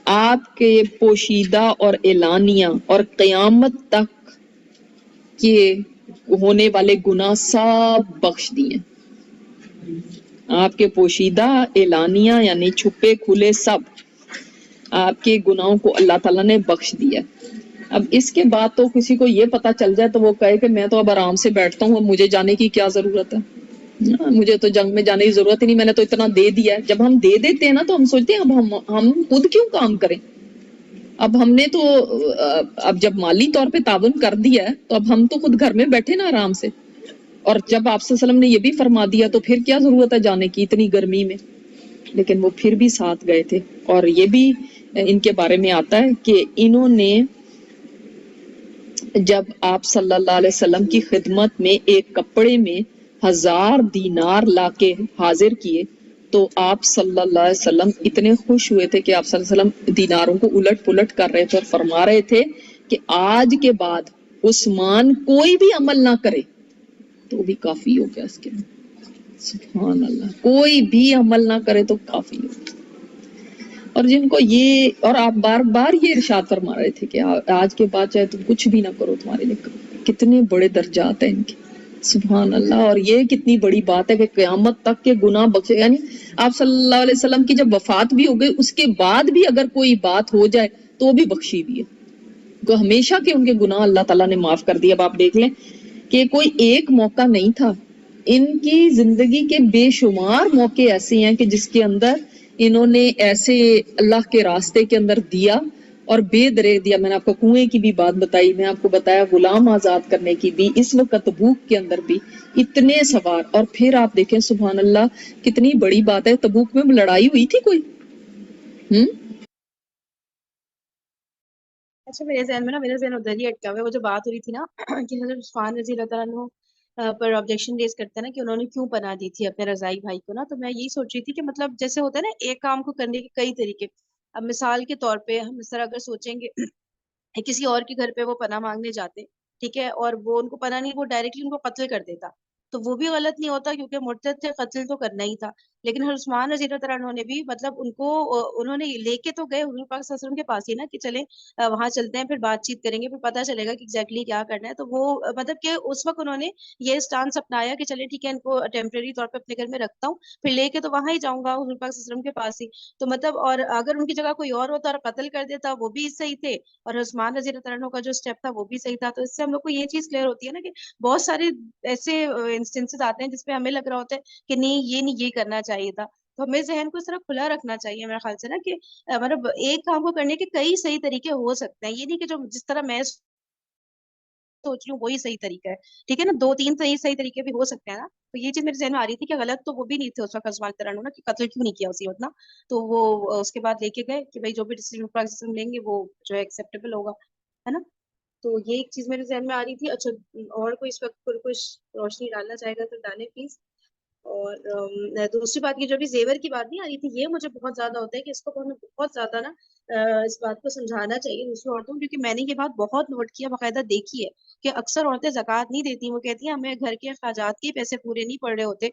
آپ کے پوشیدہ اور اعلانیہ اور قیامت تک کے ہونے والے گناہ سب بخش دیے. آپ کے پوشیدہ اعلانیہ یعنی چھپے کھلے سب آپ کے گناہوں کو اللہ تعالیٰ نے بخش دیا. اب اس کے بعد تو کسی کو یہ پتہ چل جائے تو وہ کہے کہ میں تو اب آرام سے بیٹھتا ہوں، اب مجھے جانے کی کیا ضرورت ہے، مجھے تو جنگ میں جانے کی ضرورت ہی نہیں، میں نے تو اتنا دے دیا ہے. جب ہم دے دیتے ہیں نا تو ہم سوچتے ہیں اب ہم خود کیوں کام کریں، اب ہم نے تو اب جب مالی طور پہ تعاون کر دیا ہے تو اب ہم تو خود گھر میں بیٹھے نا آرام سے. اور جب آپ صلی اللہ علیہ وسلم نے یہ بھی فرما دیا تو پھر کیا ضرورت ہے جانے کی اتنی گرمی میں. لیکن وہ پھر بھی ساتھ گئے تھے. اور یہ بھی ان کے بارے میں آتا ہے کہ انہوں نے جب آپ صلی اللہ علیہ وسلم کی خدمت میں ایک کپڑے میں 1000 دینار لا کے حاضر کیے تو آپ صلی اللہ علیہ وسلم اتنے خوش ہوئے تھے کہ آپ صلی اللہ علیہ وسلم دیناروں کو الٹ پلٹ کر رہے تھے اور فرما رہے تھے کہ آج کے بعد عثمان کوئی بھی عمل نہ کرے تو بھی کافی ہو گیا. اس کے سبحان اللہ، کوئی بھی عمل نہ کرے تو کافی ہو گیا. اور جن کو یہ، اور آپ بار بار یہ ارشاد فرما رہے تھے کہ آج کے بعد چاہے تم کچھ بھی نہ کرو تمہارے لیے کتنے بڑے درجات ہیں ان کے، سبحان اللہ. اور یہ کتنی بڑی بات ہے کہ قیامت تک کے گناہ بخشے. یعنی آپ صلی اللہ علیہ وسلم کی جب وفات بھی ہو گئی اس کے بعد بھی اگر کوئی بات ہو جائے تو وہ بھی بخشی بھی ہے، تو ہمیشہ کے ان کے گناہ اللہ تعالیٰ نے معاف کر دیا. اب آپ دیکھ لیں کہ کوئی ایک موقع نہیں تھا، ان کی زندگی کے بے شمار موقع ایسے ہیں کہ جس کے اندر انہوں نے ایسے اللہ کے راستے کے اندر دیا اور بے دریغ دیا. میں نے آپ کو کنویں کی بھی بات بتائی، میں آپ کو بتایا غلام آزاد کرنے کی بھی، اس وقت تبوک کے اندر بھی اتنے سوار. اور پھر آپ دیکھیں سبحان اللہ کتنی بڑی بات ہے، تبوک میں لڑائی ہوئی تھی کوئی اچھا میرے ذہن ادھر ہی اٹکا ہوا ہے وہ جو بات ہو رہی تھی نا کہ حضرت عثمان رضی اللہ تعالیٰ عنہ پر آبجیکشن ریز کرتے ہیں نا کہ انہوں نے کیوں پناہ دی تھی اپنے رضائی بھائی کو نا. تو میں یہی سوچ رہی تھی کہ مطلب جیسے ہوتا ہے نا ایک کام کو کرنے کے کئی طریقے. اب مثال کے طور پہ ہم اس طرح اگر سوچیں گے کسی اور کے گھر پہ وہ پناہ مانگنے جاتے، ٹھیک ہے، اور وہ ان کو پناہ نہیں، وہ ڈائریکٹلی ان کو قتل کر دیتا تو وہ بھی غلط نہیں ہوتا کیونکہ مرتد تھے، قتل تو کرنا ہی تھا. لیکن حضرت عثمان رضی اللہ تعالیٰ عنہ نے بھی مطلب ان کو انہوں نے لے کے تو گئے حضور پاک صلی اللہ علیہ وسلم کے پاس ہی نا کہ چلیں وہاں چلتے ہیں، پھر بات چیت کریں گے، پھر پتہ چلے گا کہ ایگزیکٹلی کیا کرنا ہے. تو وہ مطلب کہ اس وقت انہوں نے یہ اسٹانس اپنایا کہ چلے ٹھیک ہے ان کو ٹیمپریری طور پہ اپنے گھر میں رکھتا ہوں، پھر لے کے تو وہاں ہی جاؤں گا حضور پاک صلی اللہ علیہ وسلم کے پاس ہی. تو مطلب اور اگر ان کی جگہ کوئی اور ہوتا اور قتل کر دیتا وہ بھی صحیح تھے، اور عثمان رضی اللہ تعالیٰ عنہ کا جو اسٹیپ تھا وہ بھی صحیح تھا. تو اس سے ہم لوگ کو یہ چیز کلیئر ہوتی ہے نا کہ بہت سارے ایسے انسٹنسز آتے ہیں جس پہ ہمیں لگ رہا ہوتا ہے کہ نہیں یہ کرنا چاہیے تھا. تو ہمیں ذہن کو اس طرح کھلا رکھنا چاہیے میرے خیال سے نا کہ مطلب ایک کام کو کرنے کے کئی صحیح طریقے ہو سکتے ہیں. یہ نہیں کہ جو جس طرح میں سوچ رہی ہوں وہی صحیح طریقہ ہے، ٹھیک ہے نا، 2-3 صحیح طریقے بھی ہو سکتے ہیں نا. تو یہ چیز میرے ذہن میں آ رہی تھی کہ غلط تو وہ بھی نہیں تھے اس وقت عثمان ترانو نا، کہ قتل کیوں نہیں کیا اسی وقت نا. تو وہ اس کے بعد لے کے گئے کہ بھائی جو بھی ڈیسیزن لیں گے وہ جو ہے ایکسیپٹیبل ہوگا، ہے نا. تو یہ ایک چیز میرے ذہن میں آ رہی تھی. اچھا اور کوئی اس وقت کچھ روشنی ڈالنا چاہے گا تو ڈالے پلیز. اور دوسری بات یہ جو بھی زیور کی بات نہیں آ رہی تھی، یہ مجھے بہت زیادہ ہوتا ہے کہ اس کو ہمیں بہت زیادہ نا اس بات کو سمجھانا چاہیے دوسری عورتوں کو، کیونکہ میں نے یہ بات بہت نوٹ کیا، باقاعدہ دیکھی ہے کہ اکثر عورتیں زکوٰۃ نہیں دیتی. وہ کہتی ہیں ہمیں گھر کے اخراجات کے پیسے پورے نہیں پڑ رہے ہوتے،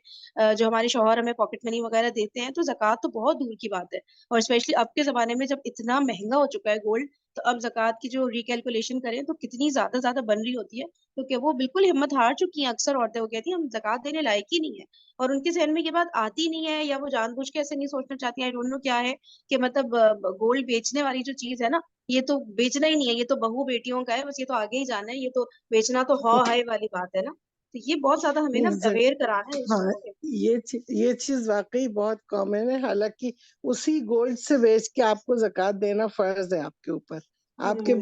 جو ہمارے شوہر ہمیں پاکٹ منی وغیرہ دیتے ہیں، تو زکوٰۃ تو بہت دور کی بات ہے. اور اسپیشلی اب کے زمانے میں جب اتنا مہنگا ہو چکا ہے گولڈ، تو اب زکوٰۃ کی جو ریکیلکولیشن کریں تو کتنی زیادہ بن رہی ہوتی ہے، کیونکہ وہ بالکل ہمت ہار چکی ہیں اکثر عورتیں. وہ کہتی ہیں ہم زکوٰۃ دینے لائق ہی نہیں ہے، اور ان کے ذہن میں یہ بات آتی نہیں ہے، یا وہ جان بوجھ کے ایسے نہیں سوچنا چاہتی. آئی ڈونٹ نو کیا ہے کہ مطلب گولڈ بیچنے والی جو چیز ہے نا، یہ تو بیچنا ہی نہیں ہے، یہ تو بہو بیٹیوں کا ہے، بس یہ تو آگے ہی جانا ہے، یہ تو بیچنا تو ہے والی بات ہے نا. تو یہ بہت زیادہ ہمیں نا اویئر کرانا ہے اس ہاں چیزوں کے. یہ چیز واقعی بہت کامن ہے. حالانکہ اسی گولڈ سے بیچ کے آپ کو زکوٰۃ دینا فرض ہے آپ کے اوپر. آپ کے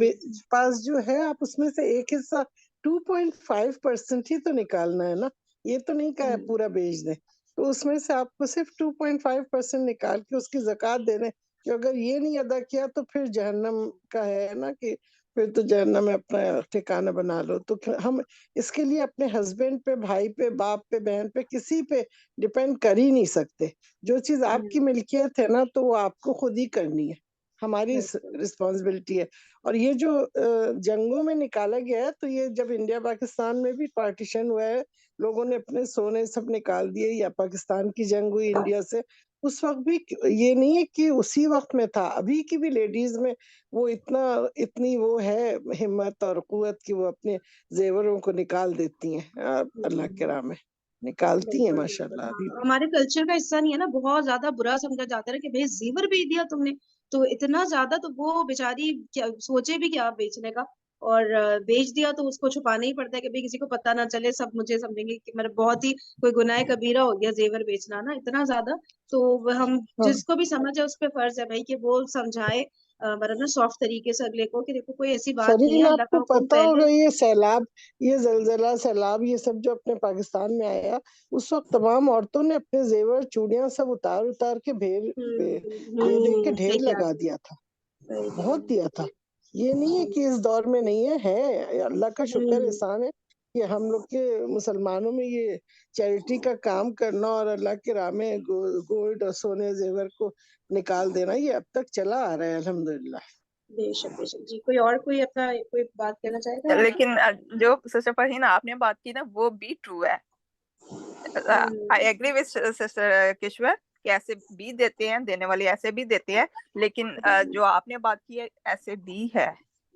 پاس جو ہے آپ اس میں سے ایک حصہ 2.5% ہی تو نکالنا ہے نا. یہ تو نہیں کہا پورا بیچ دیں، تو اس میں سے آپ کو صرف 2.5% نکال کے اس کی زکوٰۃ دے دیں. کہ اگر یہ نہیں ادا کیا تو پھر جہنم کا ہے نا، کہ پھر تو جہنم میں اپنا ٹھکانہ بنا لو. تو ہم اس کے لیے اپنے ہسبینڈ پہ، بھائی پہ، باپ پہ، بہن پہ، کسی پہ ڈیپینڈ کر ہی نہیں سکتے. جو چیز آپ کی ملکیت ہے نا تو وہ آپ کو خود ہی کرنی ہے، ہماری رسپانسبلٹی ہے. اور یہ جو جنگوں میں نکالا گیا ہے، تو یہ جب انڈیا پاکستان میں بھی پارٹیشن ہوا ہے، لوگوں نے اپنے سونے سب نکال دیے، یا پاکستان کی جنگ ہوئی انڈیا سے، اس وقت بھی یہ نہیں ہے کہ اسی وقت میں تھا. ابھی کی بھی لیڈیز میں وہ اتنی وہ ہے ہمت اور قوت کہ وہ اپنے زیوروں کو نکال دیتی ہیں. اللہ کے راہ میں نکالتی ہیں ماشاء اللہ. ابھی بھی ہمارے کلچر کا حصہ نہیں ہے نا، بہت زیادہ برا سمجھا جاتا ہے کہ بھائی زیور بیچ دیا تم نے، تو اتنا زیادہ، تو وہ بیچاری سوچے بھی کیا بیچنے کا، اور بیچ دیا تو اس کو چھپانا ہی پڑتا ہے کہ بھائی کسی کو پتہ نہ چلے، سب مجھے سمجھیں گے کہ میرا بہت ہی کوئی گناہ کبیرہ ہو گیا زیور بیچنا نا اتنا زیادہ. تو ہم جس کو بھی سمجھ ہے اس پہ فرض ہے بھائی کہ وہ سمجھائے مطلب نا سافٹ طریقے سے اگلے کو، کہ دیکھو کوئی ایسی بات نہیں فرین ہے، آپ اللہ کا کو حکم پتا پہلے. ہوگا یہ سیلاب، یہ زلزلہ، سیلاب، یہ سب جو اپنے پاکستان میں آیا، اس وقت تمام عورتوں نے اپنے زیور چوڑیاں سب اتار کے دے کے ڈھیر لگا دیا تھا. بہت دیا تھا. یہ نہیں ہے کہ اس دور میں نہیں ہے. اللہ کا شکر احسان ہے کہ ہم لوگ کے مسلمانوں میں یہ چیریٹی کا کام کرنا اور اللہ کے راہ میں گولڈ اور سونے زیور کو نکال دینا، یہ اب تک چلا آ رہا ہے الحمدللہ. بے شک بے شک. جی کوئی اپنا کوئی بات کہنا چاہے گا؟ لیکن جو سسٹر فرحین آپ نے بات کی نا وہ بھی ٹرو ہے. آئی ایگری وتھ سسٹر کشور کہ ایسے بھی دیتے ہیں، دینے والے ایسے بھی دیتے ہیں، لیکن جو آپ نے بات کی ہے ایسے بھی ہے،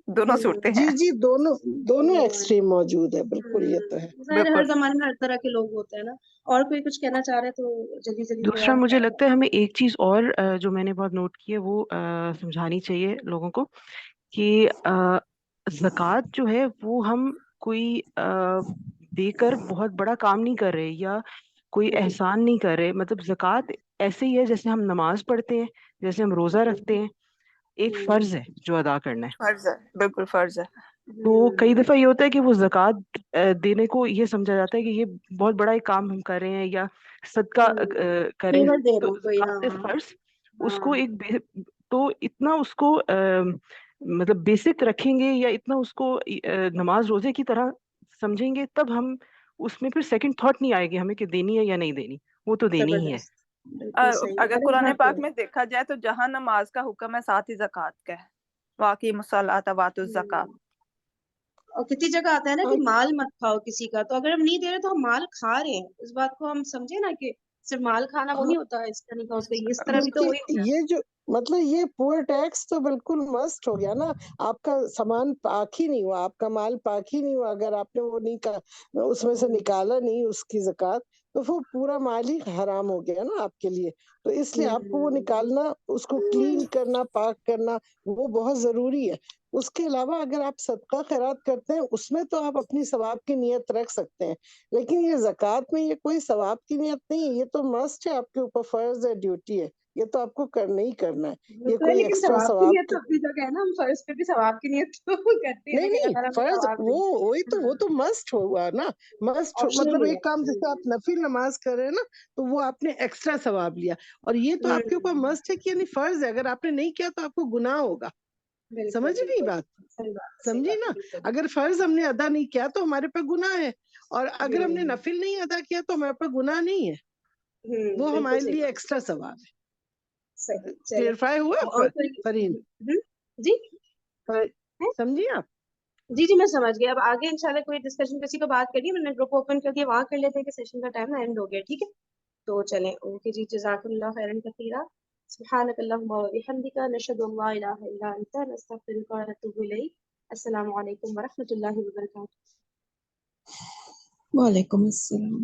دونوں صورتیں ہیں. جی دونوں ایکسٹریم موجود ہے. بالکل یہ تو ہے. ہر زمانے میں ہر طرح کے لوگ ہوتے ہیں نا. اور کوئی کچھ کہنا چاہ رہے تو جلدی دوسرا مجھے لگتا ہے ہمیں ایک چیز اور جو میں نے بہت نوٹ کی ہے وہ سمجھانی چاہیے لوگوں کو، کہ زکوٰۃ جو ہے وہ ہم کوئی دے کر بہت بڑا کام نہیں کر رہے یا کوئی احسان نہیں کر رہے. مطلب زکوٰۃ ایسے ہی ہے جیسے ہم نماز پڑھتے ہیں، جیسے ہم روزہ رکھتے ہیں، ایک فرض ہے جو ادا کرنا ہے. فرض ہے، بالکل فرض ہے. تو کئی دفعہ یہ ہوتا ہے کہ وہ زکوٰۃ دینے کو یہ سمجھا جاتا ہے کہ یہ بہت بڑا ایک کام ہم کر رہے ہیں یا صدقہ کریں. تو زکوٰۃ فرض اس کو تو اتنا اس کو مطلب بیسک رکھیں گے یا اتنا اس کو نماز روزے کی طرح سمجھیں گے، تب ہم اس میں پھر سیکنڈ تھاٹ نہیں آئے گی ہمیں کہ دینی ہے یا نہیں دینی، وہ تو دینی ہی ہے. اگر قرآن پاک میں دیکھا جائے تو جہاں نماز کا حکم ہے ساتھ ہی زکوٰۃ کا ہے، واقعی الصلاۃ وآتوا الزکاۃ. اور کتنی جگہ آتا ہے نا کہ مال مت کھاؤ کسی کا، تو اگر ہم نہیں دے رہے تو ہم مال کھا رہے ہیں. اس بات کو ہم سمجھے نا کہ صرف مال کھانا وہ نہیں ہوتا ہے، اس طرح کا، اس کا اس طرح بھی تو وہی ہوتا ہے. یہ جو مطلب یہ پور ٹیکس تو بالکل مسٹ ہو گیا نا. آپ کا سامان پاک ہی نہیں ہوا، آپ کا مال پاک ہی نہیں ہوا، اگر آپ نے وہ نہیں اس میں سے نکالا نہیں اس کی زکوٰۃ، تو وہ پورا مال ہی حرام ہو گیا نا آپ کے لیے. تو اس لیے آپ کو وہ نکالنا، اس کو کلین کرنا، پاک کرنا، وہ بہت ضروری ہے. اس کے علاوہ اگر آپ صدقہ خیرات کرتے ہیں اس میں تو آپ اپنی ثواب کی نیت رکھ سکتے ہیں، لیکن یہ زکوٰۃ میں یہ کوئی ثواب کی نیت نہیں ہے. یہ تو مسٹ ہے، آپ کے اوپر فرض ہے، ڈیوٹی ہے، یہ تو آپ کو کرنا ہی کرنا ہے. یہ کوئی ایکسٹرا ثواب تو اپنی جگہ ہے نا، ہم فرض پہ بھی ثواب کی نیت تو کرتے ہیں نہیں فرض وہ تو مسٹ ہوا نا. مسٹ مطلب ایک کام جیسے آپ نفل نفل نماز کر رہے ہیں نا تو وہ آپ نے ایکسٹرا ثواب لیا. اور یہ تو آپ کے اوپر مسٹ ہے کہ یعنی فرض ہے, اگر آپ نے نہیں کیا تو آپ کو گناہ ہوگا. سمجھ نہیں بات, سمجھی نا. اگر فرض ہم نے ادا نہیں کیا تو ہمارے پہ گناہ ہے, اور اگر ہم نے نفل نہیں ادا کیا تو ہمارے پہ گناہ نہیں ہے, وہ ہمارے لیے ایکسٹرا ثواب ہے. کلیئرفائی ہوا آپ کا فرین؟ جی سمجھیے آپ؟ جی جی میں سمجھ گیا. اب آگے انشاءاللہ کوئی ڈسکشن کسی کو بات کرنی ہے, میں نے گروپ اوپن کر کے وہاں کر لیتے ہیں کہ سیشن کا ٹائم اینڈ ہو گیا. ٹھیک ہے تو چلیں, اوکے جی, جزاکم اللہ خیرا کثیرا. سبحانک اللہم وبحمدک, نشہد ان لا الہ الا انت, نستغفرک ونتوب الیک. السلام علیکم ورحمۃ اللہ وبرکاتہ. وعلیکم السلام.